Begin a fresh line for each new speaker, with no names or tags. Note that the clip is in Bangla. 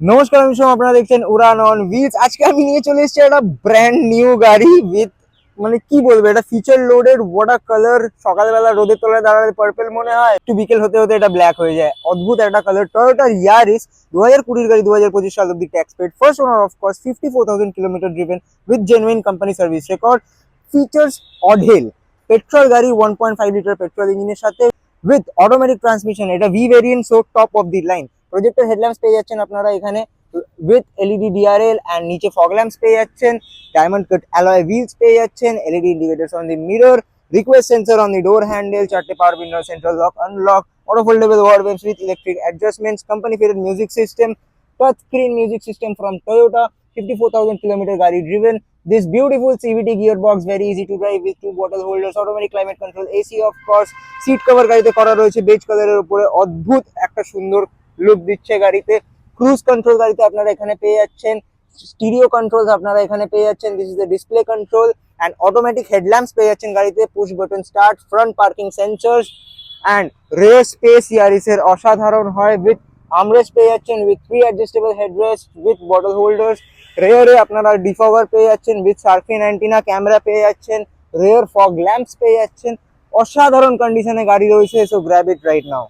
নমস্কার, আমি সোম, আপনারা দেখছেন উড়ান অন হুইলস। আজকে আমি নিয়ে চলে এসেছি একটা ব্র্যান্ড নিউ গাড়ি উইথ, মানে কি বলবো, এটা ফিচার লোডেড। ওয়াটার কালার, সকালবেলা রোদের তলায় দাঁড়ালে পার্পল মনে হয়, একটু বিকেল হতে হতে এটা ব্ল্যাক হয়ে যায়। অদ্ভুত একটা কালার। টয়োটা ইয়ারিস 2020 গাড়ি, 2025 সাল অব্দি tax paid, first owner of course, 54,000 kilometre driven with genuine company service record. Features অঢেল। পেট্রোল গাড়ি, 1.5 লিটার পেট্রোল ইঞ্জিনের সাথে উইথ অটোমেটিক ট্রান্সমিশন। এটা V variant, so top of the line. Projector headlamps পেয়ে যাচ্ছেন আপনারা এখানে উইথ এলইডি ডিআরএল, অ্যান্ড নিচে ফগ ল্যাম্পস পেয়ে যাচ্ছেন। ডায়মন্ড কাট অ্যালয় হুইলস পেয়ে যাচ্ছেন। LED indicators on the mirror, request sensor on the door handle, চারটে পাওয়ার window, central lock unlock, auto foldable wardrobes with electric adjustments, company fitted music system, touch screen music system from Toyota, 54,000 kilometer গাড়ি driven. This beautiful CVT gearbox, very easy to drive with two bottle holders, automatic climate control, AC of course, seat cover গাড়িতে করা রয়েছে বেজ কালারের উপরে। অদ্ভুত একটা সুন্দর লুক দিচ্ছে গাড়িতে। ক্রুজ কন্ট্রোল গাড়িতে আপনারা এখানে পেয়ে যাচ্ছেন। স্টিরিও কন্ট্রোলস আপনারা এখানে পেয়ে যাচ্ছেন। This is the display control, and automatic headlamps পেয়ে যাচ্ছেন গাড়িতে। Push button start, front parking sensors, and rear space ইয়ারিসের অসাধারণ হয়। উইথ আমরেস্ট পেয়ে যাচ্ছেন, with 3 adjustable headrest, with bottle holders. রেয়ারে আপনারা ডিফগার পেয়ে যাচ্ছেন, উইথ সার্ফিন অ্যান্টিনা ক্যামেরা পেয়ে যাচ্ছেন। রেয়ার ফগ ল্যাম্পস পেয়ে যাচ্ছেন। অসাধারণ কন্ডিশনে গাড়ি রয়েছে, সো গ্র্যাব ইট রাইট নাও।